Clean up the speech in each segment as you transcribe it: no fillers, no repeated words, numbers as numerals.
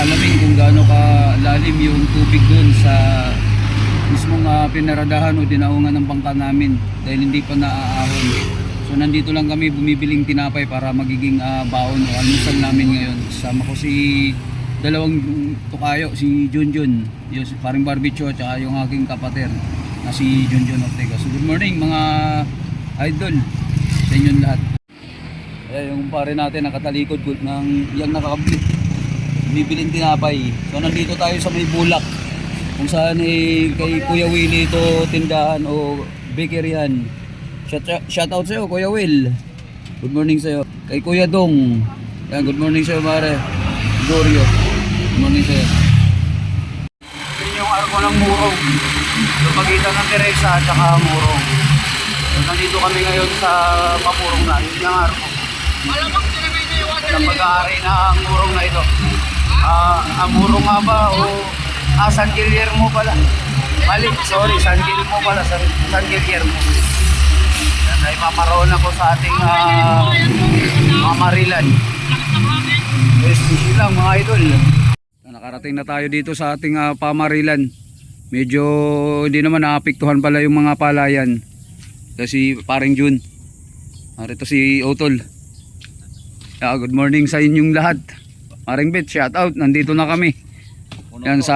alamin kung gaano kalalim yung tubig dun sa mismong pinaradahan o dinaungan ng bangka namin dahil hindi pa naaahon. So nandito lang kami bumibiling tinapay para magiging baon o almusal namin ngayon. Sama ko si dalawang tukayo, si Junjun, yung paring barbecue at saka yung aking kapatid na si Junjun Ortega. So good morning mga idol sa inyong lahat. Ayan yung pare natin nakatalikod ng yang nakakabli bibiling tinapay. So nandito tayo sa may bulak kung saan kay Kuya Willie ito tindahan o bakeryan. Shout out sa'yo Kuya Will. Good morning sa'yo. Kay Kuya Dong. Ayan, good morning sa'yo mare. Gorio. Good morning sa'yo. Yan yung arko ng Murong. So pagitan ng Teresa at saka Murong. So nandito kami ngayon sa Papurong na. Yun yung arko. Ang mag-aari na ang Murong na ito. Ang Murong nga ba o San Guillermo pala. Mali, sorry, San Guillermo pala. San Guillermo. Ay paparoon ako sa ating mga Marilan. Busy lang mga idol. Nakarating na tayo dito sa ating Pamarilan. Medyo hindi naman naapektuhan pala yung mga palayan. Kasi paring June. Narito si Otol. Good morning sa inyong lahat. Paring Bet, shout out. Nandito na kami. Yan sa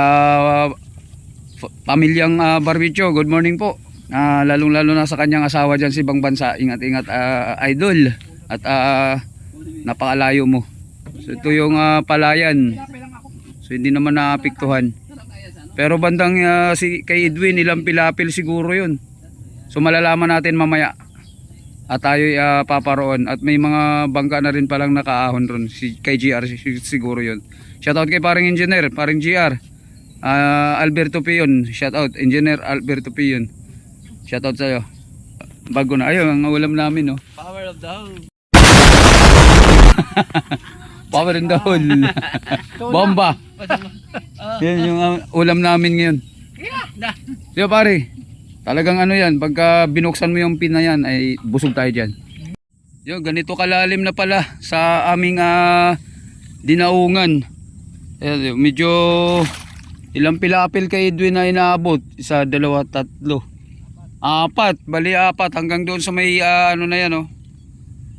pamilyang barbecue. Good morning po. Lalong lalo na sa kanyang asawa dyan si Bang Bansa. Ingat-ingat idol. At napakalayo mo. So ito yung palayan. So hindi naman naapektuhan. Pero bandang si kay Edwin ilang pilapil siguro yun. So malalaman natin mamaya. At tayo paparoon. At may mga bangka na rin palang nakaahon ron. Kay GR siguro yun. Shoutout kay paring engineer. Paring GR. Alberto Pion. Shoutout. Engineer Alberto Pion. Shoutout sa'yo. Bago na. Ayun ang ulam namin. No? Power of the whole. Power in the hole. Bomba. Yan yung ulam namin ngayon. Yo pare. Talagang ano yan. Pagka binuksan mo yung pin na yan ay busog tayo dyan. Yo ganito kalalim na pala sa aming dinaungan. Ayan, medyo ilang pilapil kay Edwin na inaabot. Isa, dalawa, tatlo. Apat. Bali apat hanggang doon sa may ano na yan oh.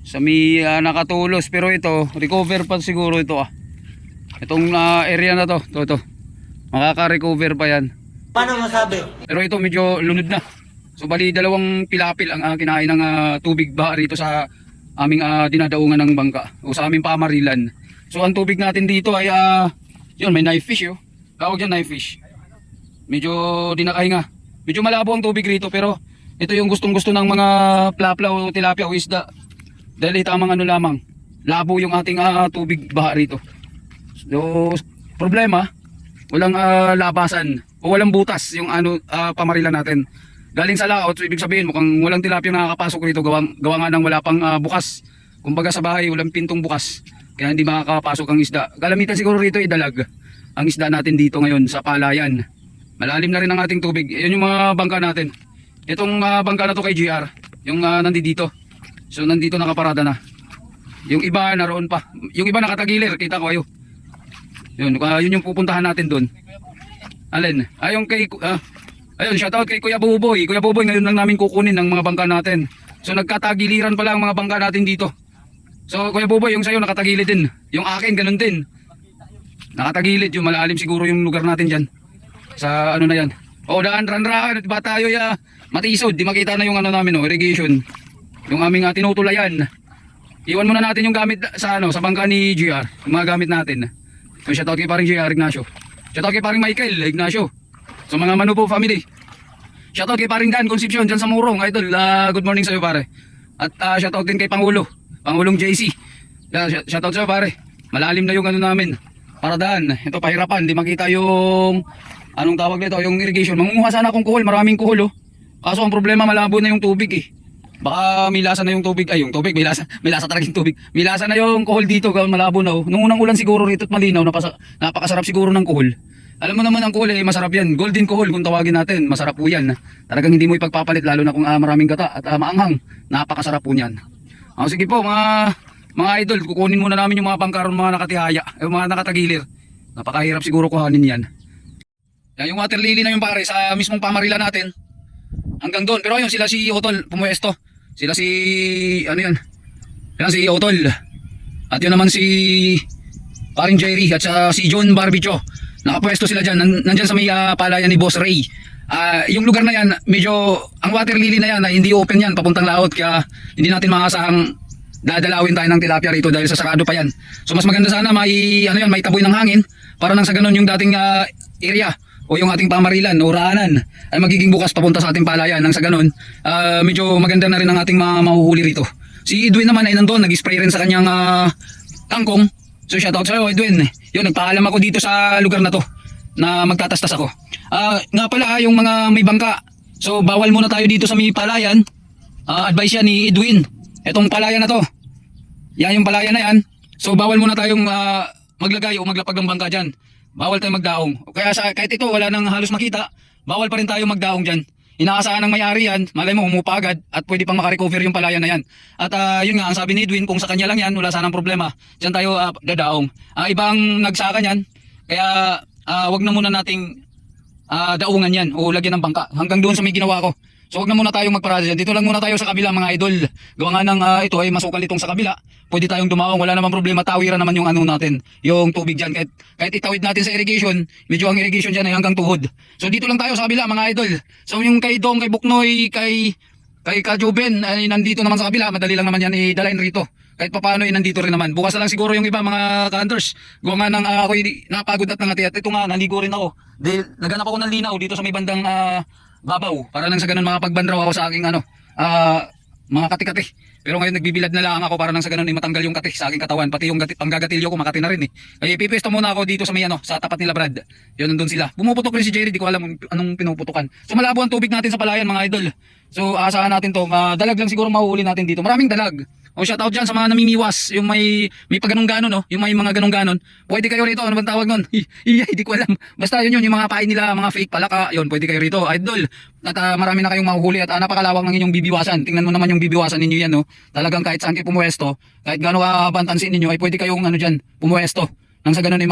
Sa may nakatulos, pero ito recover pa siguro ito itong area na to makaka-recover pa yan. Paano masabi? Pero ito medyo lunod na, so bali dalawang pilapil ang kinain ng tubig ba rito sa aming dinadaungan ng bangka o sa aming Pamarilan. So ang tubig natin dito ay yun, may knife fish tawag dyan, knife fish. Medyo dinakahinga, medyo malabo ang tubig rito, pero ito yung gustong gusto ng mga plapla o tilapia o isda. Dahil tamang ano lamang, labo yung ating tubig baha rito. So, problema, walang labasan o walang butas yung Pamarilan natin. Galing sa laot, so ibig sabihin mukhang walang tilapia nakakapasok rito gawa nga ng wala pang bukas. Kumbaga sa bahay, walang pintong bukas. Kaya hindi makakapasok ang isda. Kalamitan siguro rito idalag ang isda natin dito ngayon sa palayan. Malalim na rin ang ating tubig. Yan yung mga bangka natin. Itong bangka na to kay GR, yung nandito. So nandito nakaparada na. Yung iba naroon pa. Yung iba nakatagilir, kita ko ayo. Yun, yun yung pupuntahan natin doon. Alin? Ayong kay ayun, shoutout kay Kuya Buboy. Kuya Buboy, ngayon lang namin kukunin ng mga bangka natin. So nagkatagiliran pala ang mga bangka natin dito. So Kuya Buboy, yung sayo nakatagilid din. Yung akin ganun din. Nakatagilid, yung malalim siguro yung lugar natin diyan. Sa ano na yan. Daan ranraan at ba tayo matisod, di makita na yung ano namin irrigation. Yung aming tinutulayan. Iwan muna natin yung gamit sa sa bangka ni GR, yung mga gamit natin. So shoutout kay paring GR Ignacio. Shoutout kay paring Michael Ignacio. So mga Manupo family. Shoutout kay paring Dan Concepcion diyan sa Murong, idol. Good morning sa iyo pare. At shoutout din kay Pangulong JC. Shoutout sa iyo pare. Malalim na yung ano namin. Paradaan. Ito pahirapan, di makita yung anong tawag nito, yung irrigation. Mangunguha sana akong kuhol, maraming kuhol Kaso ang problema malabo na yung tubig Baka may lasa na yung tubig. Ay, yung tubig, may lasa talaga yung tubig. May lasa na yung kuhol dito, malabo na Nung unang ulan siguro rito at malinaw, napakasarap siguro ng kuhol. Alam mo naman ang kuhol masarap yan. Golden kuhol kung tawagin natin, masarap po yan. Talagang hindi mo ipagpapalit lalo na kung maraming gata at maanghang. Napakasarap po niyan. Sige po mga idol, kukunin muna namin yung mga bangkaron, mga nakatihaya, yung mga nakatagilir. Napakahirap siguro kuhanin yan. Yan yung water lily na yung pare sa mismong pamarila natin. Hanggang doon. Pero ayun sila si Otol pumuesto. Sila si ano yan. Yan si Otol. At yun naman si paring Jerry at si John Barbitio. Nakapwesto sila dyan. Nandyan sa may palayan ni Boss Ray. Yung lugar na yan, medyo ang water lily na yan, hindi open yan papuntang laot, kaya hindi natin makasahang dadalawin tayo ng tilapia rito dahil sa sarado pa yan. So mas maganda sana may ano yan, may taboy ng hangin para nang sa ganun yung dating area o yung ating pamarilan o raanan ay magiging bukas papunta sa ating palayan. Nang sa ganun, medyo maganda na rin ang ating mga mahuhuli rito. Si Edwin naman ay nandoon, nag-spray rin sa kanyang kangkong. So shoutout sa'yo Edwin. Yun, nagpaalam ako dito sa lugar na to na magtatastas ako. Nga pala yung mga may bangka. So bawal muna tayo dito sa may palayan. Advice yan ni Edwin. Etong palayan na to. Yan yung palayan na yan. So bawal muna tayong maglagay o maglapag ng bangka dyan. Bawal tayong magdaong. Kaya kahit ito wala nang halos makita, bawal pa rin tayo magdaong dyan. Inaasahan ng may-ari yan, malay mo umupa agad at pwede pang makarecover yung palayan na yan. At yun nga, ang sabi ni Edwin, kung sa kanya lang yan, wala sanang problema. Dyan tayo dadaong. Ibang nagsaka yan, kaya wag na muna nating daungan yan o lagyan ng bangka hanggang doon sa may ginawa ko. So wag na muna tayong magparada dyan. Dito lang muna tayo sa kabila mga idol. Gawa nga ng ito ay masukal itong sa kabila. Pwede tayong dumaong, wala namang problema. Tawiran naman yung ano natin, yung tubig dyan. Kahit itawid natin sa irrigation, medyo ang irrigation dyan ay hanggang tuhod. So dito lang tayo sa kabila mga idol. So yung kay Dong, kay Buknoy, kay Kajuben ay nandito naman sa kabila. Madali lang naman yan idalain rito. Kahit papaano ay nandito rin naman. Bukas na lang siguro yung iba mga ka-hunters. Gawa nga ng ako'y napagod at nangati. At ito nga, naligo rin ako. Dahil naganap ako ng linaw dito sa may bandang babaw. Para nang sa ganun makapagbandraw ako sa aking mga kati-kati. Pero ngayon nagbibilad na lang ako para nang sa ganun matanggal yung kati sa aking katawan. Pati yung panggagatilyo ko makati na rin eh. Kaya ipipesto muna ako dito sa may sa tapat nila Brad. Yun nandun sila. Pumuputok rin si Jerry, di ko alam anong pinuputukan. So malabo ang tubig natin sa palayan mga idol. So aasahan natin to. Dalag lang siguro mahuhuli natin dito. Maraming dalag. O shoutout dyan sa mga namimiwas, yung may paganong-ganon, no? Yung may mga ganong-ganon. Pwede kayo rito, ano bang tawag nun? Hindi ko alam. Basta yun, yung mga pain nila, mga fake palaka, yun, pwede kayo rito. Idol, at marami na kayong mahuhuli at napakalawak ng inyong bibiwasan. Tingnan mo naman yung bibiwasan ninyo yan, no? Talagang kahit saan kayo pumuwesto, kahit gano'ng kapantansin ninyo, ay pwede kayong dyan, pumuwesto. Nang sa ganun ay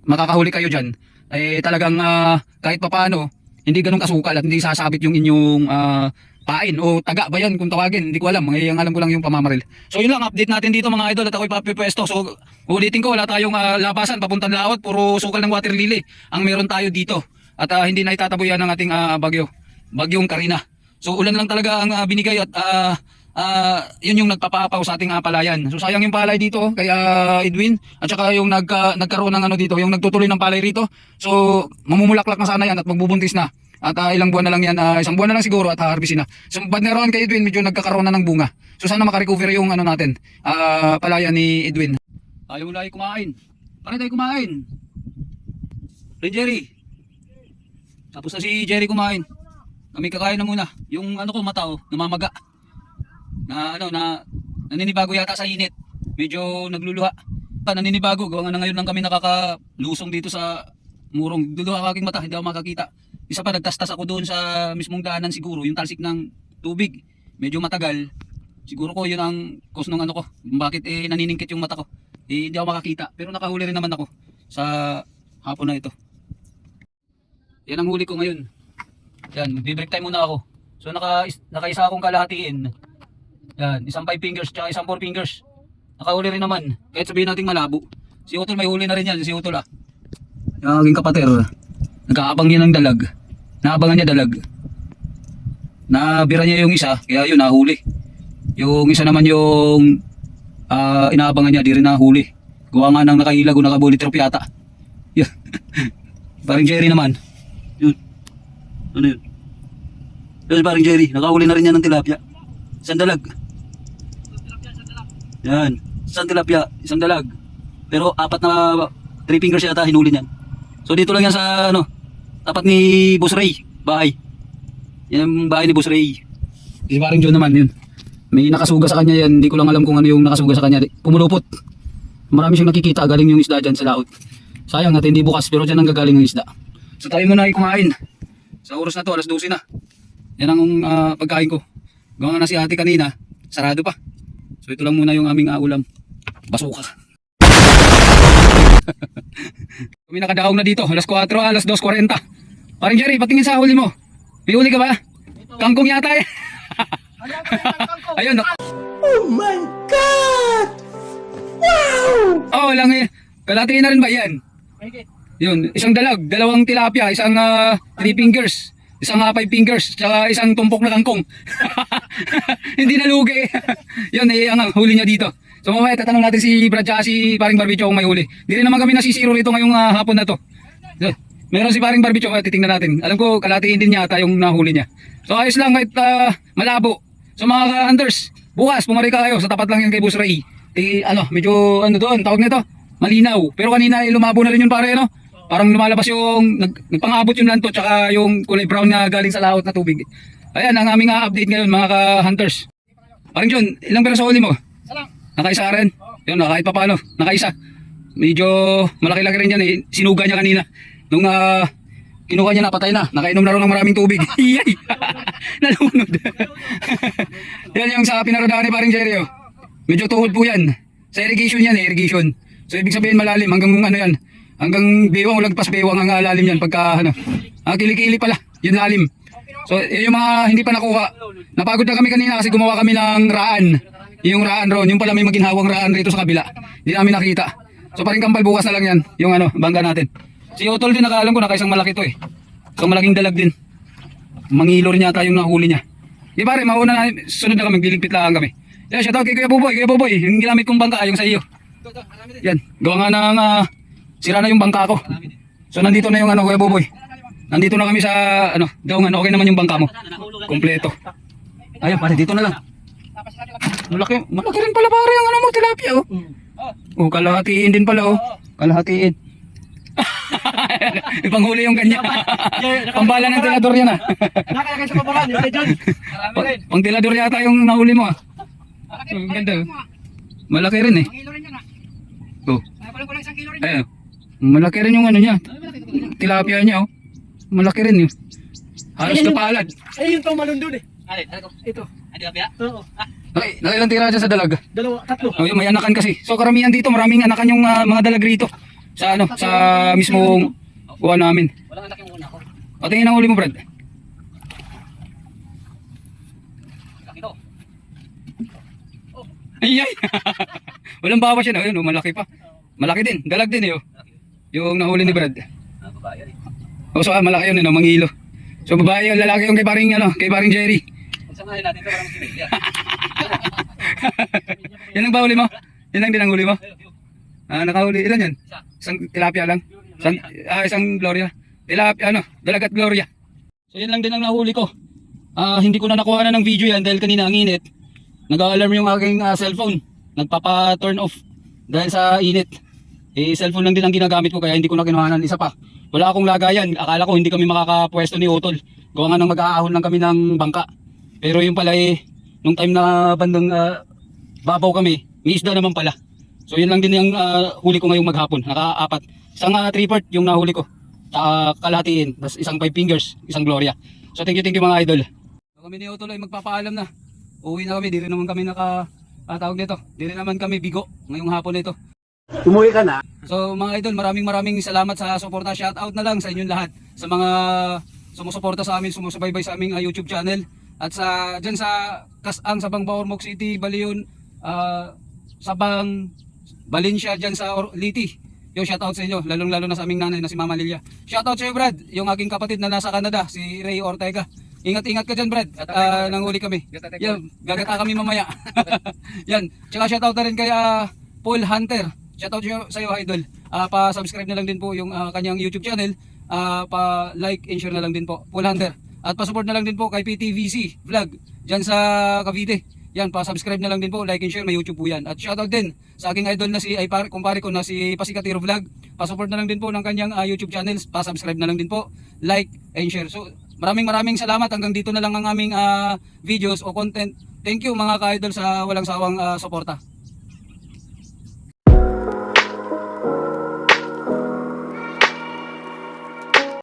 makakahuli kayo dyan. Ay talagang kahit papaano, hindi ganun kasukal at hindi sasabit yung inyong pain o taga ba yan kung tawagin, hindi ko alam. Ang alam ko lang yung pamamaril. So yun lang, update natin dito mga idol at ako'y papipwesto. So ulitin ko, wala tayong labasan papuntang laot, puro sukal ng water lily ang meron tayo dito. At hindi na itataboy yan ng ating bagyong Karina. So ulan lang talaga ang binigay at yun yung nagpapapaw sa ating palayan. So sayang yung palay dito kaya Edwin at saka yung nagkaroon ng dito, yung nagtutuloy ng palay rito. So mamumulaklak na sana yan at magbubuntis na. At ilang buwan na lang yan, isang buwan na lang siguro at harvestin na. So bad na roon kay Edwin, medyo nagkakaroon na ng bunga. So sana makarecover yung natin, palaya ni Edwin. Ayaw mo na kumain. Pare tayo kumain. Ray Jerry. Tapos na si Jerry kumain. Kami kakain na muna. Yung ko mata namamaga. Naninibago yata sa init. Medyo nagluluha. Naninibago, gawa nga na ngayon lang kami nakakalusong dito sa murong. Luluha aking mata, hindi ako makakita. Isa pa nagtastas ako doon sa mismong daanan siguro, yung talsik ng tubig. Medyo matagal. Siguro ko yun ang cause ng ko. Bakit naniningkit yung mata ko. Hindi ako makakita. Pero nakahuli rin naman ako sa hapon na ito. Yan ang huli ko ngayon. Yan, mag-break time muna ako. So nakaisa akong kalahatiin. Yan, isang 5 fingers tsaka isang 4 fingers. Nakahuli rin naman. Kahit sabihin natin malabo. Si Utol may huli na rin yan. Si Utol yung aking kapater. Nagkaabang yan ng dalag. Naabangan niya dalag. Nabira niya yung isa, kaya yun nahuli. Yung isa naman yung inaabangan niya, di rin nahuli. Gawa nga ng nakahilag o nakabuli trip yata. Yun. Paring Jerry naman. Yun. Ano yun? Yun paring Jerry, nakahuli na rin yan ng tilapia. Isang dalag. Yan. Isang tilapia, isang dalag. Pero 4 na 3 fingers yata hinuli niyan. So dito lang yan sa tapat ni Boss Ray, bahay. Yan ang bahay ni Boss Ray. Si paring John naman yun. May nakasuga sa kanya yan, hindi ko lang alam kung ano yung nakasuga sa kanya. Pumulupot. Marami siyang nakikita, galing yung isda dyan sa laot. Sayang natin hindi bukas, pero dyan ang gagaling ng isda. So tayo muna ay kumain. Sa oras na to, alas 12 na. Yan ang pagkain ko. Gawa na si ate kanina, sarado pa. So ito lang muna yung aming ulam. Basuka. Kami nakadaong na dito, alas 4, alas 2:40. Paring Jerry, patingin sa huli mo. May huli ka ba? Kangkong yata eh. Ayun. Oh my God! Wow! Oh, lang eh. Kalatiin na rin ba yan? Yun, isang dalag, dalawang tilapia, isang 3 fingers, isang 5 fingers, tsaka isang tumpok na kangkong. Hindi na lugi. Yun, eh, ang huli niya dito. So mamaya tatanong natin si Brad tsaka si Paring Barbicho kung may huli. Di rin naman kami nasisiro rito ngayong hapon na to. So, meron si Paring Barbicho, titingnan natin. Alam ko, kalatiin din yata yung nahuli niya. So ayos lang kahit malabo. So mga hunters, bukas pumari ka kayo sa tapat lang yan kay Boss Ray. Medyo ano doon, tawag nito, malinaw. Pero kanina lumabo na rin yun pare, no? Parang lumalabas yung, nagpangabot yung lanto tsaka yung kulay brown na galing sa laot na tubig. Ayan, ang aming update ngayon mga ka-hunters. Paring John, ilang pera sa huli mo? Nakaisa rin. Yun, kahit pa paano, nakaisa. Medyo malaki-laki rin yan eh. Sinuga niya kanina. Nung kinuha niya na, patay na. Nakainom na rin ng maraming tubig. Iyay! Nalunod. Yan yung sa pinaradaan ni Paring Jerry. Oh. Medyo tuhod po yan. Sa irrigation yan eh, irrigation. So ibig sabihin malalim hanggang ano yan. Hanggang bewang o lagpas bewang ang lalim yan pagka ano. Kilikili pala, yun lalim. So yun yung mga hindi pa nakuha. Napagod na kami kanina kasi gumawa kami ng raan. Yung raan ron, yung pala may maginhawang raan rito sa kabila. Hindi namin nakita. So paring Kambal bukas na lang yan, yung bangga natin. Si Otol din nakaalam ko nakaisang malaki to eh. So malaking dalag din. Mangilor niya tayo yung nahuli niya. Di pare, mauna na, sunod na kami, giligpit lang kami. Yan, shoutout kay Kuya Boboy, yung ginamit kong bangka, yung sa iyo. Yan, gawa nga ng sira na yung bangka ko. So nandito na yung Kuya Boboy. Nandito na kami sa daungan, okay naman yung bangka mo. Kompleto. Ayun pare, dito na lang. Malaki rin pala pare ang mo, tilapia oh. Oh, kalahatiin din pala oh. Kalahatiin. Ipanghuli yung kanya. Pambala ng tilador yan ah. Nakalagay sa pabangan, yung John. Pang tilador yata yung nahuli mo ah. Ang ganda oh. Malaki rin eh. Oh. Ayun. Malaki rin yung niya. Tilapia niya oh. Malaki rin yun. Halos kapalad. Ay, yung tumalon doon eh. Ito. Oo. Nakailang tira dyan sa dalag? 2, 3. Oh, yung may anakan kasi. So karamihan dito, maraming anakan yung mga dalag rito. Sa sa mismong kuha namin. Walang anak yung una ko. Patingin ang huli mo, Brad. Ito. Ay! Walang bawas yan. Ayun, malaki pa. Malaki din. Dalag din eh. Yung nahuli ni Brad. Babae yan eh. So malaki yun, mangilo. So babae yung lalaki yung kay paring Jerry. Samahin natin ito parang sinilya. Yan ang ba huli mo? Yan lang din ang huli mo? Nakahuli. Ilan yan? Isang tilapia lang? Isang Gloria. Tilapia, dalag at Gloria. So yan lang din ang nahuli ko. Hindi ko na nakuha na ng video yan dahil kanina ang init. Nag-alarm yung aking cellphone. Nagpapa-turn off dahil sa init. Cellphone lang din ang ginagamit ko kaya hindi ko na kinuha ng isa pa. Wala akong lagayan. Akala ko hindi kami makakapwesto ni Otol. Gawa nga nang mag-aahon lang kami ng bangka. Pero yung pala nung time na bandang babaw kami, may isda naman pala. So yun lang din yung huli ko ngayong maghapon. Naka-4. Isang 3-part yung nahuli ko. Kalahatiin. Tapos isang 5 fingers, isang Gloria. So thank you mga idol. So kami ni Otol ay magpapaalam na. Uwi na kami. Di rin naman kami tawag nito. Di rin naman kami bigo ngayong hapon nito. Umuwi ka na? So mga idol, maraming salamat sa suporta. Shout out na lang sa inyong lahat. Sa mga sumusuporta sa amin, sumusubaybay sa aming YouTube channel. At dyan sa Kasang, Sabang, Baormoc City, Balion, Sabang, Valencia, dyan sa Liti. Yo, shout out sa inyo, lalong-lalo na sa aming nanay na si Mama Lilia. Shout out sa iyo, Brad, yung aking kapatid na nasa Canada, si Ray Ortega. Ingat-ingat ka dyan, Brad. At nanghuli kami. Yan, gagata kami mamaya. Yan. Tsaka shout out na rin kay Paul Hunter. Shout out sa iyo, idol. Pa-subscribe na lang din po yung kanyang YouTube channel. Pa-like and share na lang din po, Paul Hunter. At pa-support na lang din po kay PTVC Vlog dyan sa Cavite. Yan, pa-subscribe na lang din po, like and share, may YouTube po yan. At shoutout din sa aking idol na kumpare ko na si Pasikatiro Vlog. Pa-support na lang din po ng kanyang YouTube channels, pa-subscribe na lang din po, like and share. So maraming salamat, hanggang dito na lang ang aming videos o content. Thank you mga ka-idol sa walang sawang suporta.